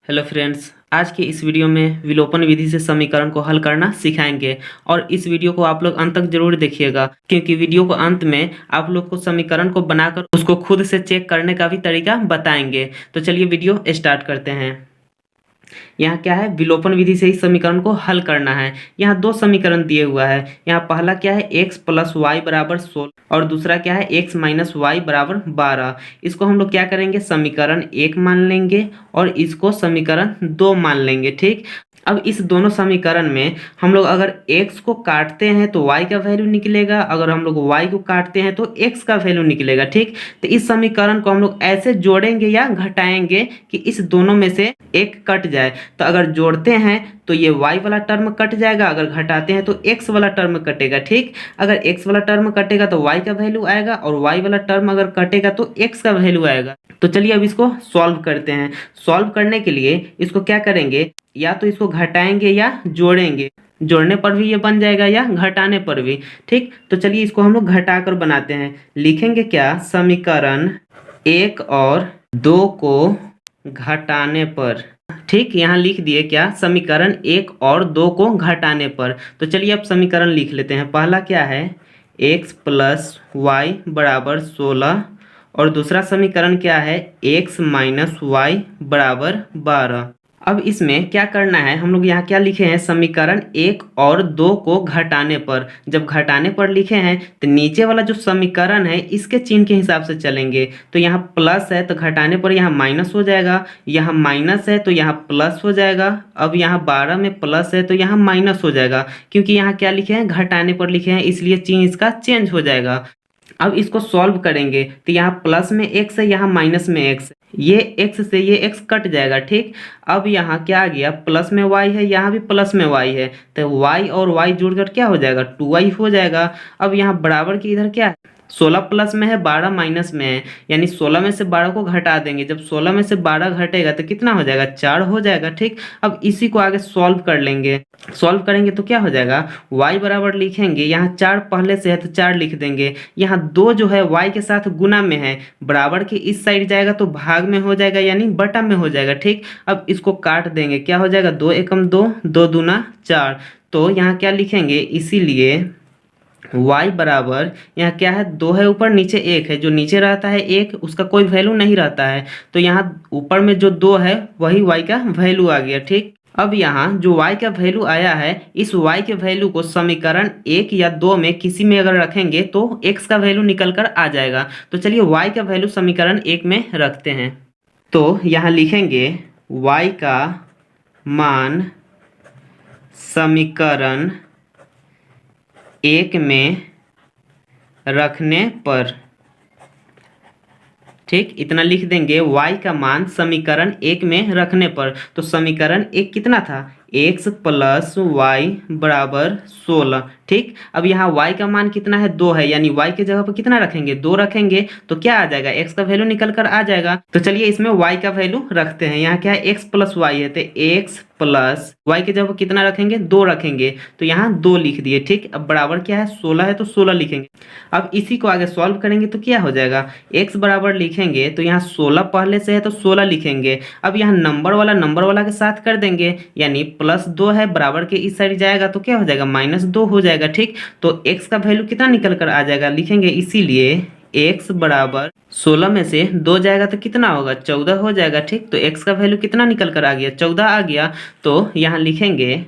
Hello friends, आज के इस वीडियो में विलोपन विधि से समीकरण को हल करना सिखाएंगे और इस वीडियो को आप लोग अंत तक जरूर देखिएगा क्योंकि वीडियो को अंत में आप लोग को समीकरण को बनाकर उसको खुद से चेक करने का भी तरीका बताएंगे। तो चलिए वीडियो स्टार्ट करते हैं। यहाँ क्या है, विलोपन विधि से ही समीकरण को हल करना है। यहाँ दो समीकरण दिए हुआ है। यहाँ पहला क्या है, x प्लस वाई बराबर 16 और दूसरा क्या है, x माइनस वाई बराबर 12। इसको हम लोग क्या करेंगे, समीकरण 1 मान लेंगे और इसको समीकरण 2 मान लेंगे। ठीक, अब इस दोनों समीकरण में हम लोग अगर x को काटते हैं तो y का वैल्यू निकलेगा, अगर हम लोग y को काटते हैं तो x का वैल्यू निकलेगा। ठीक, तो इस समीकरण को हम लोग ऐसे जोड़ेंगे या घटाएंगे कि इस दोनों में से एक कट जाए। तो अगर जोड़ते हैं तो ये y वाला टर्म कट जाएगा, अगर घटाते हैं तो x वाला टर्म कटेगा। ठीक, अगर x वाला टर्म कटेगा तो y का वैल्यू आएगा और y वाला टर्म अगर कटेगा तो x का वैल्यू आएगा। तो चलिए अब इसको सॉल्व करते हैं। सॉल्व करने के लिए इसको क्या करेंगे, या तो इसको घटाएंगे या जोड़ेंगे। जोड़ने पर भी ये बन जाएगा या घटाने पर भी। ठीक, तो चलिए इसको हम लोग घटाकर बनाते हैं। लिखेंगे क्या, समीकरण 1 और 2 को घटाने पर। ठीक, यहाँ लिख दिए क्या, समीकरण 1 और 2 को घटाने पर। तो चलिए अब समीकरण लिख लेते हैं। पहला क्या है, x प्लस वाई बराबर 16 और दूसरा समीकरण क्या है, x माइनस वाई बराबर 12। अब इसमें क्या करना है, हम लोग यहाँ क्या लिखे हैं, समीकरण 1 और 2 को घटाने पर। जब घटाने पर लिखे हैं तो नीचे वाला जो समीकरण है इसके चिन्ह के हिसाब से चलेंगे। तो यहाँ प्लस है तो घटाने पर यहाँ माइनस हो जाएगा, यहाँ माइनस है तो यहाँ प्लस हो जाएगा। अब यहाँ 12 में प्लस है तो यहाँ माइनस हो जाएगा, क्योंकि यहाँ क्या लिखे हैं, घटाने पर लिखे हैं, इसलिए चिन्ह इसका चेंज हो जाएगा। अब इसको सॉल्व करेंगे तो यहाँ प्लस में x है, यहाँ माइनस में x, ये x से ये x कट जाएगा। ठीक, अब यहाँ क्या आ गया, प्लस में y है, यहाँ भी प्लस में y है, तो y और y जुड़कर क्या हो जाएगा, 2y हो जाएगा। अब यहाँ बराबर की इधर क्या है, 16 प्लस में है, 12 माइनस में है, यानी 16 में से 12 को घटा देंगे। जब 16 में से 12 घटेगा तो कितना हो जाएगा, 4 हो जाएगा। ठीक, अब इसी को आगे सॉल्व कर लेंगे। सॉल्व करेंगे तो क्या हो जाएगा, y बराबर लिखेंगे, यहाँ 4 पहले से है तो 4 लिख देंगे। यहाँ 2 जो है y के साथ गुना में है, बराबर के इस साइड जाएगा तो भाग में हो जाएगा, यानी बटा में हो जाएगा। ठीक, अब इसको काट देंगे, क्या हो जाएगा, 2 एकम 2, 2 दूना 4। तो यहाँ क्या लिखेंगे, इसीलिए y बराबर, यहाँ क्या है, 2 है ऊपर, नीचे 1 है, जो नीचे रहता है 1 उसका कोई वैल्यू नहीं रहता है, तो यहाँ ऊपर में जो 2 है वही y का वैल्यू आ गया। ठीक, अब यहाँ जो y का वैल्यू आया है, इस y के वैल्यू को समीकरण 1 या 2 में किसी में अगर रखेंगे तो x का वैल्यू निकल कर आ जाएगा। तो चलिए y का वैल्यू समीकरण 1 में रखते हैं। तो यहाँ लिखेंगे y का मान समीकरण 1 में रखने पर। ठीक, इतना लिख देंगे, y का मान समीकरण 1 में रखने पर। तो समीकरण 1 कितना था, x प्लस वाई बराबर 16। ठीक, अब यहाँ y का मान कितना है, 2 है, यानी y के जगह पर कितना रखेंगे, 2 रखेंगे तो क्या आ जाएगा, x का वैल्यू निकल कर आ जाएगा। तो चलिए इसमें y का वैल्यू रखते हैं। यहाँ क्या है, x प्लस वाई है, तो x प्लस y के जगह पर कितना रखेंगे, 2 रखेंगे, तो यहाँ 2 लिख दिए। ठीक, अब बराबर क्या है, 16 है तो 16 लिखेंगे। अब इसी को आगे सॉल्व करेंगे तो क्या हो जाएगा, x बराबर लिखेंगे तो यहाँ 16 पहले से है तो 16 लिखेंगे। अब यहाँ नंबर वाला के साथ कर देंगे, यानी प्लस 2 है, बराबर के इस साइड जाएगा तो क्या हो जाएगा, माइनस 2 हो जाएगा। ठीक, तो x का वैल्यू कितना निकल कर आ जाएगा, लिखेंगे इसीलिए x बराबर 16 में से 2 जाएगा तो कितना होगा, 14 हो जाएगा। ठीक, तो x का वैल्यू कितना निकल कर आ गया, 14 आ गया। तो यहाँ लिखेंगे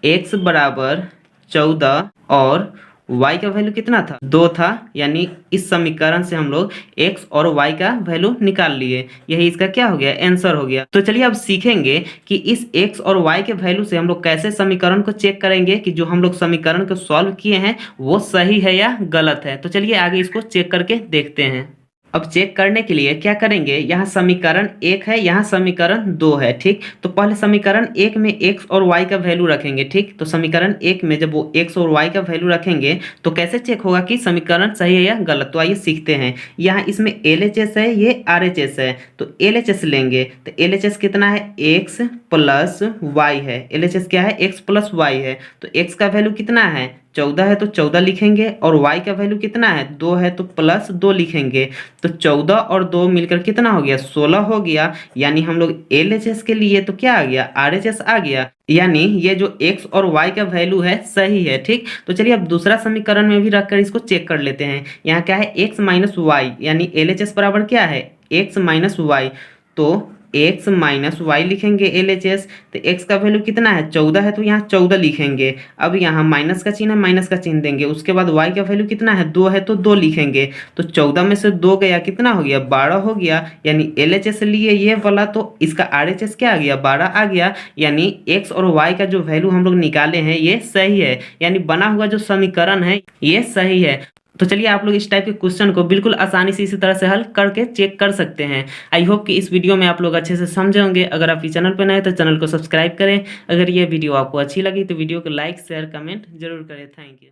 x बराबर 14 और y का वैल्यू कितना था, 2 था, यानी इस समीकरण से हम लोग x और y का वैल्यू निकाल लिए। यही इसका क्या हो गया, आंसर हो गया। तो चलिए अब सीखेंगे कि इस x और y के वैल्यू से हम लोग कैसे समीकरण को चेक करेंगे कि जो हम लोग समीकरण को सॉल्व किए हैं वो सही है या गलत है। तो चलिए आगे इसको चेक करके देखते हैं। अब चेक करने के लिए क्या करेंगे, यहाँ समीकरण 1 है, यहाँ समीकरण 2 है। ठीक, तो पहले समीकरण 1 में x और y का वैल्यू रखेंगे। ठीक, तो समीकरण 1 में जब वो x और y का वैल्यू रखेंगे तो कैसे चेक होगा कि समीकरण सही है या गलत। तो आइए सीखते हैं। यहाँ इसमें LHS है, ये RHS है, तो LHS लेंगे। तो LHS कितना है, x प्लस y है। LHS क्या है, x प्लस y है, तो x का वैल्यू कितना है, 14 है तो 14 लिखेंगे और y का वैल्यू कितना है 2 है तो प्लस 2 लिखेंगे। तो 14 और 2 मिलकर कितना हो गया 16 हो गया। यानी हम लोग LHS के लिए तो क्या आ गया RHS आ गया। यानी ये जो x और y का वैल्यू है सही है। ठीक, तो चलिए अब दूसरा समीकरण में भी रखकर इसको चेक कर लेते हैं। यहाँ क्या है x माइनस वाई, यानी LHS बराबर क्या है x माइनस वाई। तो x माइनस वाई लिखेंगे LHS। तो x का वैल्यू कितना है 14 है तो यहाँ 14 लिखेंगे। अब यहाँ माइनस का चिन्ह है, माइनस का चिन्ह देंगे। उसके बाद y का वैल्यू कितना है 2 है तो 2 लिखेंगे। तो 14 में से 2 गया कितना हो गया 12 हो गया। यानी LHS लिए ये वाला तो इसका RHS क्या आ गया 12 आ गया। यानी x और y का जो वैल्यू हम लोग निकाले हैं ये सही है। यानी बना हुआ जो समीकरण है ये सही है। तो चलिए आप लोग इस टाइप के क्वेश्चन को बिल्कुल आसानी से इसी तरह से हल करके चेक कर सकते हैं। आई होप कि इस वीडियो में आप लोग अच्छे से समझे होंगे। अगर आप इस चैनल पर नए हैं तो चैनल को सब्सक्राइब करें। अगर ये वीडियो आपको अच्छी लगी तो वीडियो को लाइक शेयर कमेंट जरूर करें। Thank you.